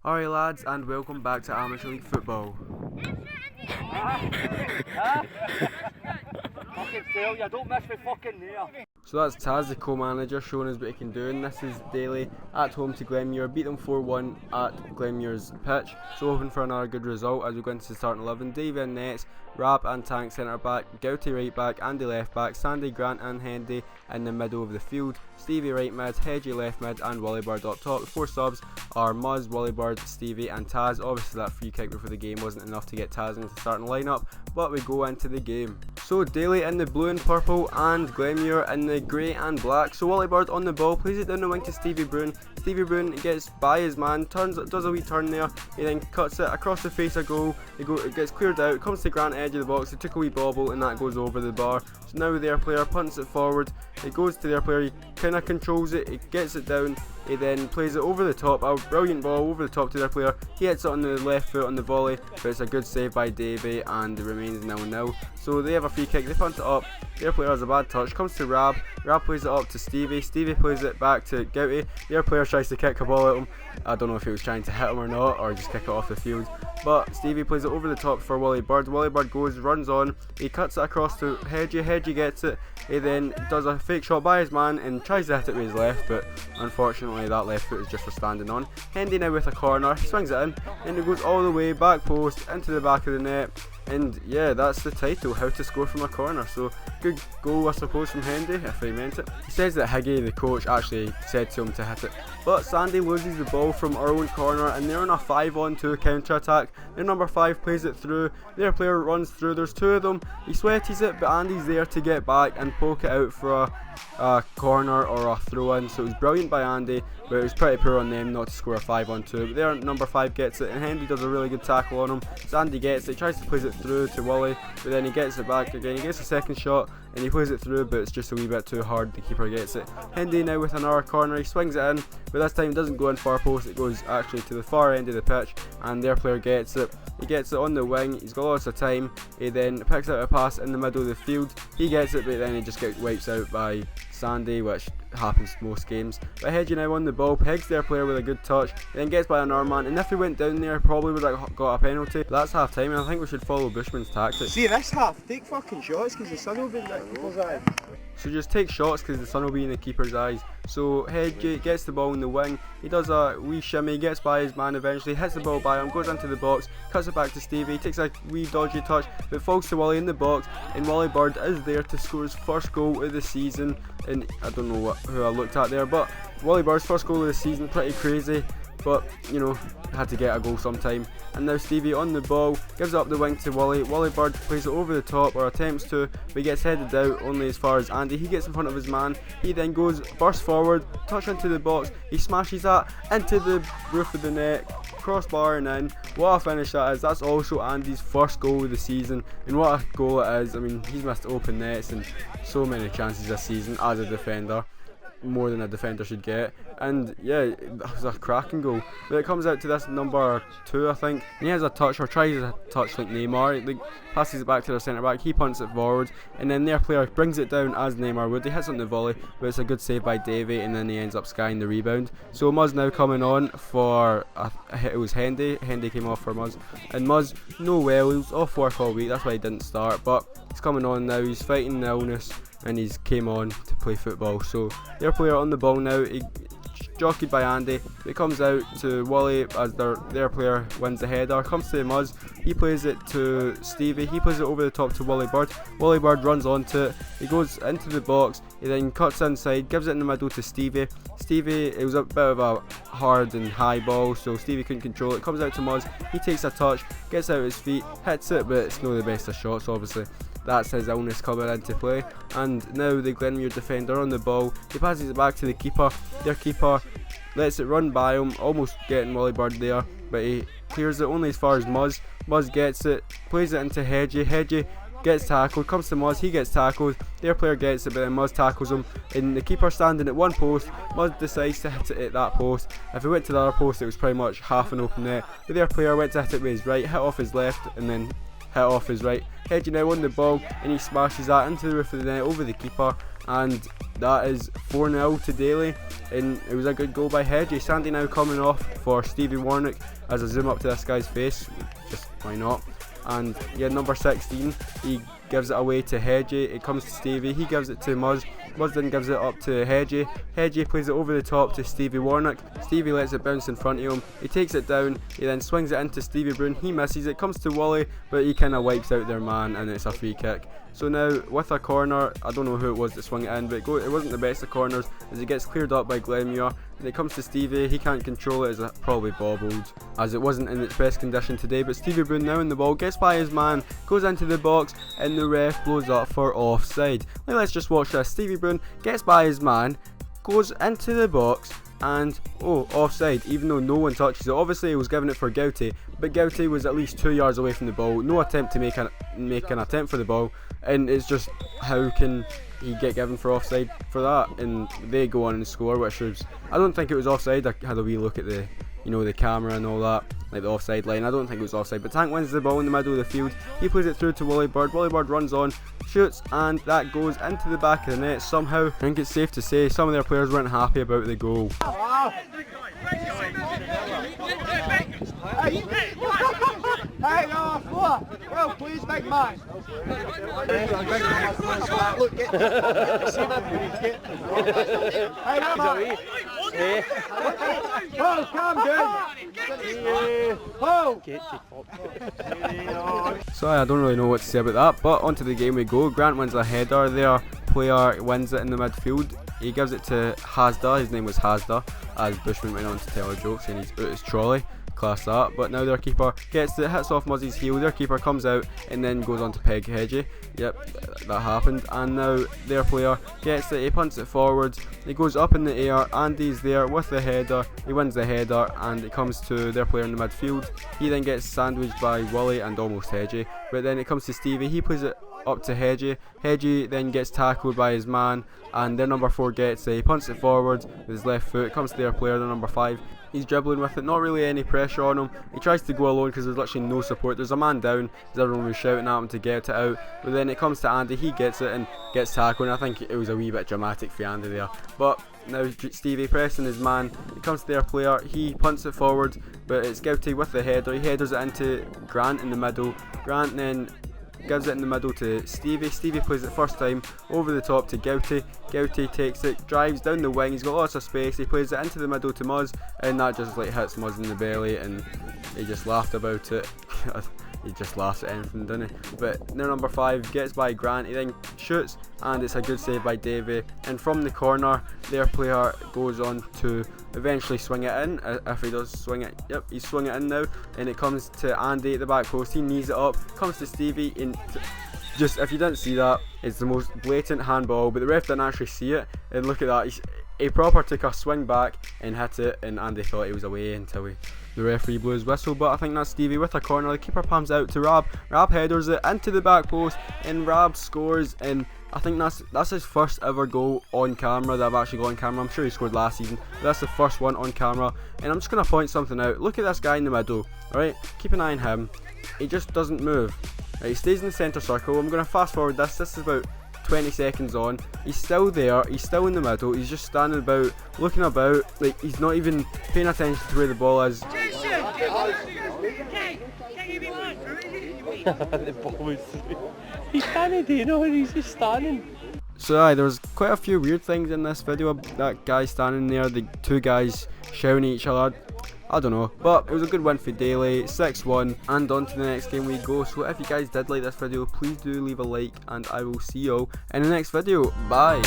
Alright lads, and welcome back to Amateur League Football. Fucking failure, don't miss me fucking there. So that's Taz, the co-manager, showing us what he can do, and this is Daly at home to Glenmuir. Beat them 4-1 at Glenmuir's pitch, so hoping for another good result as we go into the starting 11. Davey in nets, Rab and Tank centre back, Gouty right back, Andy left back, Sandy, Grant and Hendy in the middle of the field, Stevie right mid, Hedgie left mid and Wallybird up top. The four subs are Muzz, Wallybird, Stevie and Taz. Obviously that free kick before the game wasn't enough to get Taz into the starting lineup, but we go into the game. So Daly in the blue and purple and Glenmuir in the grey and black. So Wallybird on the ball, plays it down the wing to Stevie Brown. Stevie Brown gets by his man, does a wee turn there, he then cuts it across the face of goal, it gets cleared out, comes to Grant edge of the box, he took a wee bobble and that goes over the bar. So now their player punts it forward, it goes to their player, he kind of controls it, he gets it down, he then plays it over the top, a brilliant ball over the top to their player, he hits it on the left foot on the volley, but it's a good save by Davey and it remains 0-0. So they have a free kick, they punt it up, their player has a bad touch, comes to Rab plays it up to Stevie plays it back to Gouty, their player tries to kick a ball at him. I don't know if he was trying to hit him or not, or just kick it off the field, but Stevie plays it over the top for Wallybird goes, runs on, he cuts it across to Hedgie gets it, he then does a fake shot by his man and tries to hit it with his left, but unfortunately that left foot is just for standing on. Hendy now with a corner, he swings it in and it goes all the way back post into the back of the net. And yeah, that's the title, how to score from a corner. So good goal I suppose from Hendy, if he meant it. He says that Higgy, the coach, actually said to him to hit it, but Sandy loses the ball from our own corner and they're on a 5-on-2 counter attack. Their number 5 plays it through, their player runs through, there's two of them, he sweaties it but Andy's there to get back and poke it out for a corner or a throw in. So it was brilliant by Andy, but it was pretty poor on them not to score a 5-on-2. But their number 5 gets it and Hendy does a really good tackle on him. Sandy gets it, tries to place it through to Wally, but then he gets it back again, he gets a second shot and he plays it through, but it's just a wee bit too hard, the keeper gets it. Hendy now with another corner, he swings it in, but this time it doesn't go in far post, it goes actually to the far end of the pitch and their player gets it. He gets it on the wing, he's got lots of time, he then picks out a pass in the middle of the field, he gets it but then he just gets wiped out by Sandy, which happens most games. But Hedgie now on the ball, pegs their player with a good touch, then gets by another man, and if he went down there probably would have got a penalty. But that's half time and I think we should follow Bushman's tactics. See this half, take fucking shots because the sun will be in the keeper's eye. So just take shots because the sun will be in the keeper's eyes. So Hedgie gets the ball in the wing, he does a wee shimmy, gets by his man eventually, hits the ball by him, goes into the box, cuts it back to Stevie, takes a wee dodgy touch but falls to Wally in the box, and Wallybird is there to score his first goal of the season. And I don't know who I looked at there, but Wallybird's first goal of the season, pretty crazy, but you know, had to get a goal sometime. And now Stevie on the ball, gives it up the wing to Wally, Wallybird plays it over the top, or attempts to, but he gets headed out only as far as Andy. He gets in front of his man, he then goes, bursts forward, touch into the box, he smashes that into the roof of the net, crossbar and in. What a finish that is. That's also Andy's first goal of the season, and what a goal it is. I mean, he's missed open nets and so many chances this season as a defender, more than a defender should get. And yeah, that was a cracking goal. But it comes out to this number 2 I think, and he has a touch, or tries a touch like Neymar, like passes it back to their centre back, he punts it forward and then their player brings it down as Neymar would. He hits on the volley but it's a good save by Davey and then he ends up skying the rebound. So Muzz now coming on for it was Hendy came off for Muzz, and Muzz, no well, he was off work all week, that's why he didn't start, but he's coming on now, he's fighting the illness and he's came on to play football. So their player on the ball now, he jockeyed by Andy, it comes out to Wally as their player wins the header, comes to Muzz, he plays it to Stevie, he plays it over the top to Wallybird runs onto it, he goes into the box, he then cuts inside, gives it in the middle to Stevie, it was a bit of a hard and high ball so Stevie couldn't control it, comes out to Muzz, he takes a touch, gets out his feet, hits it, but it's not the best of shots obviously. That's his illness coming into play. And now the Glenmuir defender on the ball, he passes it back to the keeper, their keeper lets it run by him, almost getting Wallybird there, but he clears it only as far as Muzz gets it, plays it into Hedgie gets tackled, comes to Muzz, he gets tackled, their player gets it but then Muzz tackles him, and the keeper standing at one post, Muzz decides to hit it at that post. If he went to the other post it was pretty much half an open net, but their player went to hit it with his right, hit off his left and then hit off his right. Hedgie now on the ball and he smashes that into the roof of the net over the keeper, and that is 4-0 to Daly, and it was a good goal by Hedgie. Sandy now coming off for Stevie Warnock as I zoom up to this guy's face, just why not. And yeah, number 16, he gives it away to Hedgie. It comes to Stevie, he gives it to Muzz. Muzz then gives it up to Hedgie. Hedgie plays it over the top to Stevie Warnock. Stevie lets it bounce in front of him. He takes it down. He then swings it into Stevie Brown. He misses it. Comes to Wally, but he kind of wipes out their man, and it's a free kick. So now with a corner, I don't know who it was that swung it in, but it wasn't the best of corners as it gets cleared up by Glenmuir. And it comes to Stevie. He can't control it as it probably bobbled, as it wasn't in its best condition today. But Stevie Brown now in the ball, gets by his man, goes into the box, and the ref blows up for offside. Now let's just watch this. Stevie Brown gets by his man, goes into the box, and offside, even though no one touches it. Obviously he was giving it for Gouty, but Gouty was at least 2 yards away from the ball. No attempt to make an attempt for the ball, and it's just, how can he get given for offside for that? And they go on and score, which was, I don't think it was offside. I had a wee look at the, the camera and all that, like the offside line. I don't think it was offside, but Tank wins the ball in the middle of the field. He plays it through to Wally Bird. Wally Bird runs on, shoots, and that goes into the back of the net somehow. I think it's safe to say some of their players weren't happy about the goal. Hey, no, well, please, big man. Look, get hey, oh, calm down. Oh. So I don't really know what to say about that, but onto the game we go. Grant wins a header. Their player wins it in the midfield. He gives it to Hasda. His name was Hasda, as Bushman went on to tell a joke saying he's out his trolley. Class that. But now their keeper gets it, hits off Muzzy's heel. Their keeper comes out and then goes on to peg Hedgie. Yep, that happened. And now their player gets it, he punts it forwards, he goes up in the air, Andy's there with the header, he wins the header, and it comes to their player in the midfield. He then gets sandwiched by Wally and almost Hedgie, but then it comes to Stevie. He plays it up to Hedgie. Hedgie then gets tackled by his man, and their number 4 gets it. He punts it forwards with his left foot. It comes to their player, the number 5. He's dribbling with it, not really any pressure on him. He tries to go alone because there's literally no support. There's a man down, everyone was shouting at him to get it out. But then it comes to Andy, he gets it and gets tackled. And I think it was a wee bit dramatic for Andy there. But now Stevie pressing his man, it comes to their player, he punts it forward, but it's Gouty with the header. He headers it into Grant in the middle. Grant then gives it in the middle to Stevie. Stevie plays it first time over the top to Gouty. Gouty takes it, drives down the wing, he's got lots of space, he plays it into the middle to Muzz, and that just like hits Muzz in the belly, and he just laughed about it. He just laughs at anything, doesn't he? But their number 5 gets by Grant, he then shoots, and it's a good save by Davey. And from the corner, their player goes on to eventually swing it in. If he does swing it, yep, he's swung it in now, and it comes to Andy at the back post. He knees it up, comes to Stevie, and just, if you didn't see that, it's the most blatant handball, but the ref didn't actually see it. And look at that, he proper took a swing back and hit it, and Andy thought he was away until the referee blew his whistle. But I think that's Stevie with a corner. The keeper palms out to Rab. Rab headers it into the back post, and Rab scores. And I think that's his first ever goal on camera that I've actually got on camera. I'm sure he scored last season, but that's the first one on camera. And I'm just going to point something out. Look at this guy in the middle, alright? Keep an eye on him. He just doesn't move. Right, he stays in the centre circle. I'm going to fast forward this. This is about 20 seconds on. He's still there, he's still in the middle, he's just standing about, looking about, like he's not even paying attention to where the ball is. The ball was he can't do, he's just standing. So there was quite a few weird things in this video. That guy standing there, the two guys shouting at each other, I don't know, but it was a good win for Daly, 6-1, and on to the next game we go. So if you guys did like this video, please do leave a like, and I will see you all in the next video. Bye.